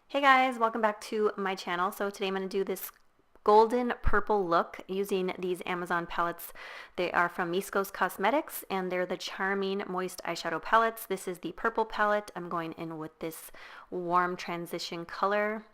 Hey guys, welcome back to my channel. So today I'm going to do this golden purple look using these Amazon palettes. They are from Myskos Cosmetics and they're the Charming Moist Eyeshadow Palettes. This is the purple palette. I'm going in with this warm transition color.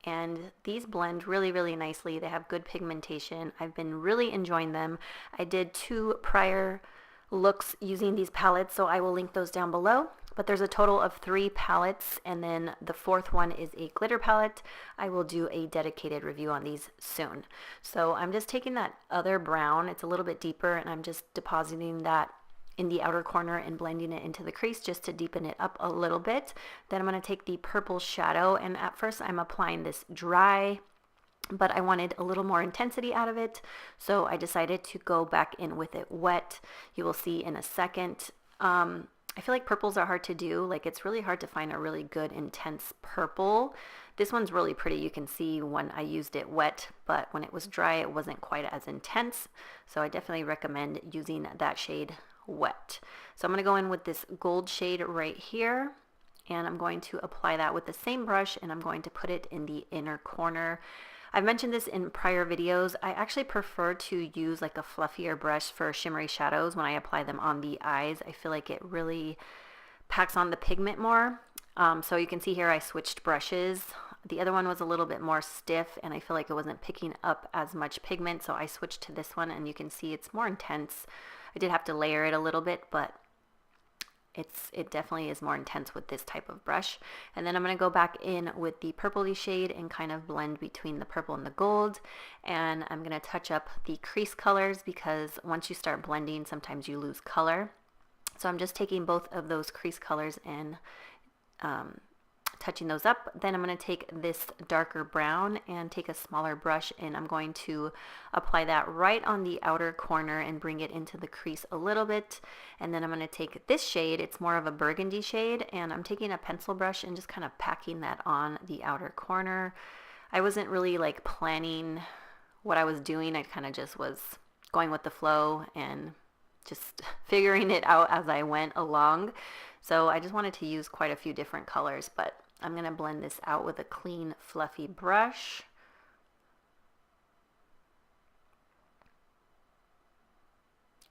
And these blend really nicely. They have good pigmentation. I've been really enjoying them. I did 2 prior looks using these palettes, so I will link those down below. But there's a total of 3 palettes, and then the 4th one is a glitter palette. I will do a dedicated review on these soon. So I'm just taking that other brown, it's a little bit deeper, and I'm just depositing that in the outer corner and blending it into the crease just to deepen it up a little bit. Then I'm going to take the purple shadow, and at first I'm applying this dry, but I wanted a little more intensity out of it, so I decided to go back in with it wet. You will see in a second. I feel like purples are hard to do. Like, it's really hard to find a really good intense purple. This one's really pretty. You can see when I used it wet, but when it was dry it wasn't quite as intense, so I definitely recommend using that shade wet. So I'm going to go in with this gold shade right here, and I'm going to apply that with the same brush, and I'm going to put it in the inner corner. I've mentioned this in prior videos. I actually prefer to use like a fluffier brush for shimmery shadows when I apply them on the eyes. I feel like it really packs on the pigment more. So you can see here I switched brushes. The other one was a little bit more stiff and I feel like it wasn't picking up as much pigment, so I switched to this one, and you can see it's more intense. I did have to layer it a little bit, but it definitely is more intense with this type of brush. And then I'm going to go back in with the purpley shade and kind of blend between the purple and the gold, and I'm going to touch up the crease colors because once you start blending sometimes you lose color. So I'm just taking both of those crease colors and touching those up. Then I'm going to take this darker brown and take a smaller brush, and I'm going to apply that right on the outer corner and bring it into the crease a little bit. And then I'm going to take this shade, it's more of a burgundy shade, and I'm taking a pencil brush and just kind of packing that on the outer corner. I wasn't really like planning what I was doing. I kind of just was going with the flow and just figuring it out as I went along. So I just wanted to use quite a few different colors, but I'm going to blend this out with a clean, fluffy brush.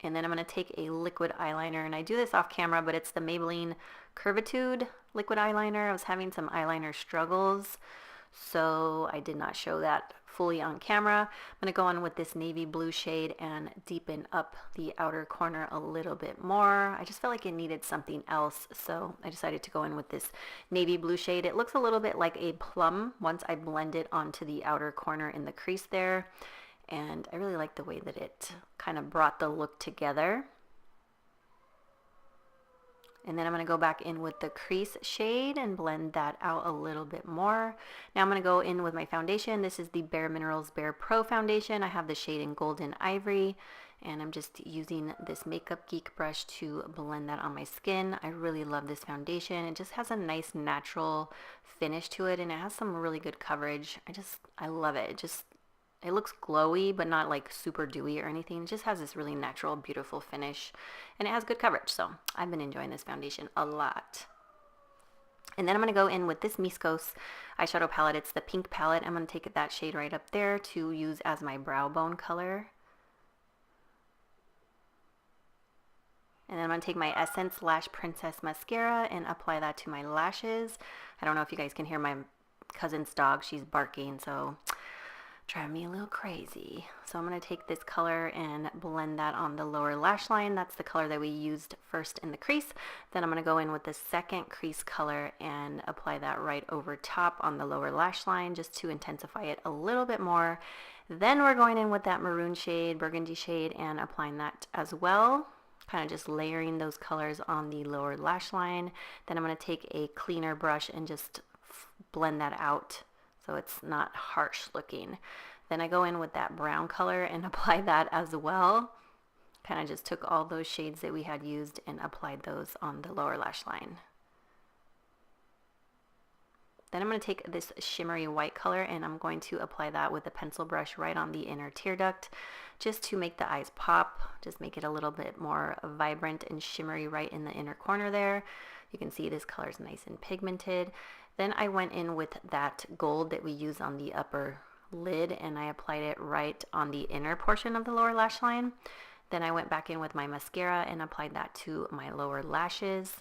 And then I'm going to take a liquid eyeliner, and I do this off camera, but it's the Maybelline Curvitude liquid eyeliner. I was having some eyeliner struggles, so I did not show that fully on camera. I'm going to go on with this navy blue shade and deepen up the outer corner a little bit more. I just felt like it needed something else, so I decided to go in with this navy blue shade. It looks a little bit like a plum once I blend it onto the outer corner in the crease there, and I really like the way that it kind of brought the look together. And then I'm going to go back in with the crease shade and blend that out a little bit more. Now I'm going to go in with my foundation. This is the Bare Minerals Bare Pro foundation. I have the shade in Golden Ivory, and I'm just using this Makeup Geek brush to blend that on my skin. I really love this foundation. It just has a nice natural finish to it, and it has some really good coverage. I love it. It looks glowy, but not like super dewy or anything. It just has this really natural, beautiful finish, and it has good coverage. So I've been enjoying this foundation a lot. And then I'm going to go in with this Myskos eyeshadow palette. It's the pink palette. I'm going to take that shade right up there to use as my brow bone color. And then I'm going to take my Essence Lash Princess Mascara and apply that to my lashes. I don't know if you guys can hear my cousin's dog. She's barking, so driving me a little crazy. So I'm going to take this color and blend that on the lower lash line. That's the color that we used first in the crease. Then I'm going to go in with the second crease color and apply that right over top on the lower lash line just to intensify it a little bit more. Then we're going in with that maroon shade, burgundy shade, and applying that as well. Kind of just layering those colors on the lower lash line. Then I'm going to take a cleaner brush and just blend that out so it's not harsh looking. Then I go in with that brown color and apply that as well. Kind of just took all those shades that we had used and applied those on the lower lash line. Then I'm going to take this shimmery white color and I'm going to apply that with a pencil brush right on the inner tear duct just to make the eyes pop, just make it a little bit more vibrant and shimmery right in the inner corner there. You can see this color is nice and pigmented. Then I went in with that gold that we use on the upper lid, and I applied it right on the inner portion of the lower lash line. Then I went back in with my mascara and applied that to my lower lashes.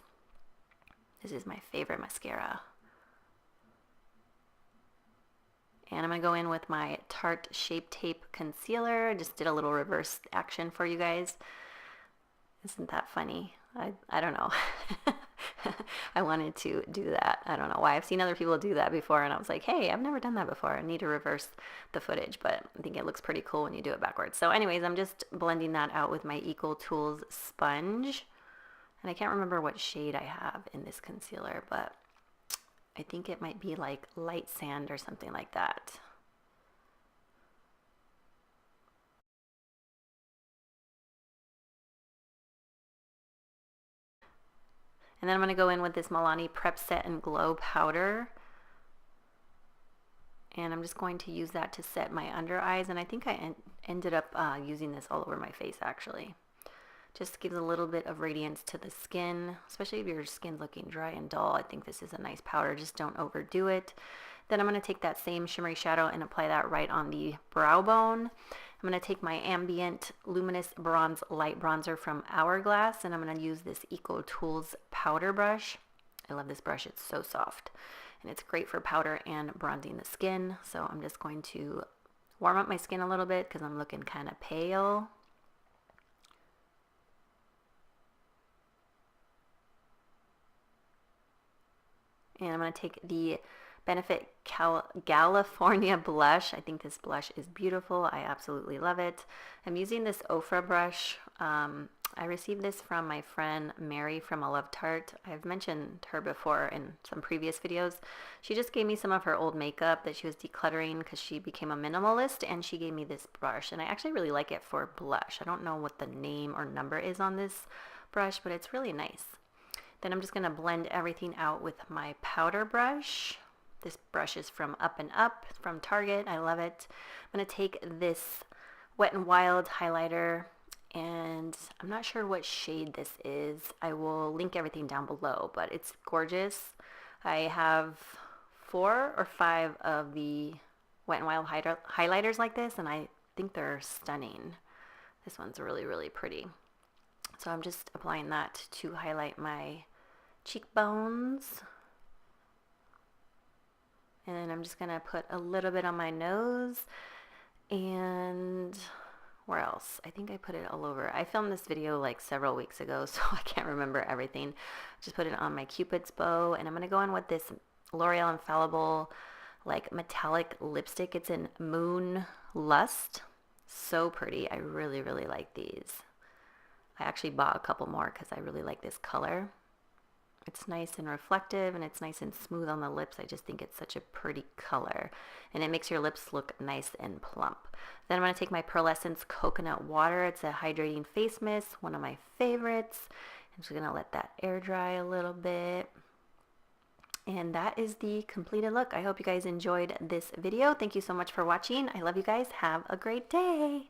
This is my favorite mascara. And I'm going to go in with my Tarte Shape Tape Concealer. Just did a little reverse action for you guys. Isn't that funny? I don't know. I wanted to do that. I don't know why. I've seen other people do that before, and I was like, hey, I've never done that before. I need to reverse the footage, but I think it looks pretty cool when you do it backwards. So anyways, I'm just blending that out with my Eco Tools sponge. And I can't remember what shade I have in this concealer, but I think it might be like light sand or something like that. And then I'm going to go in with this Milani Prep Set and Glow powder. And I'm just going to use that to set my under eyes. And I think I ended up using this all over my face actually. Just gives a little bit of radiance to the skin, especially if your skin's looking dry and dull. I think this is a nice powder. Just don't overdo it. Then I'm going to take that same shimmery shadow and apply that right on the brow bone. I'm going to take my Ambient Luminous Bronze Light Bronzer from Hourglass, and I'm going to use this Eco Tools powder brush. I love this brush. It's so soft, and it's great for powder and bronzing the skin. So I'm just going to warm up my skin a little bit because I'm looking kind of pale. And I'm going to take the Benefit California blush. I think this blush is beautiful. I absolutely love it. I'm using this OFRA brush. I received this from my friend Mary from I Love Tarte. I've mentioned her before in some previous videos. She just gave me some of her old makeup that she was decluttering because she became a minimalist, and she gave me this brush, and I actually really like it for blush. I don't know what the name or number is on this brush, but it's really nice. Then I'm just going to blend everything out with my powder brush. This brush is from Up and Up from Target. I love it. I'm going to take this Wet n Wild highlighter, and I'm not sure what shade this is. I will link everything down below, but it's gorgeous. I have 4 or 5 of the Wet n Wild highlighters like this, and I think they're stunning. This one's really, really pretty. So I'm just applying that to highlight my cheekbones. And then I'm just going to put a little bit on my nose, and where else? I think I put it all over. I filmed this video like several weeks ago, so I can't remember everything. Just put it on my Cupid's bow, and I'm going to go in with this L'Oreal Infallible like metallic lipstick. It's in Moon Lust. So pretty. I really, really like these. I actually bought a couple more because I really like this color. It's nice and reflective, and it's nice and smooth on the lips. I just think it's such a pretty color, and it makes your lips look nice and plump. Then I'm going to take my Pearlescence Coconut Water. It's a hydrating face mist, one of my favorites. I'm just going to let that air dry a little bit. And that is the completed look. I hope you guys enjoyed this video. Thank you so much for watching. I love you guys. Have a great day.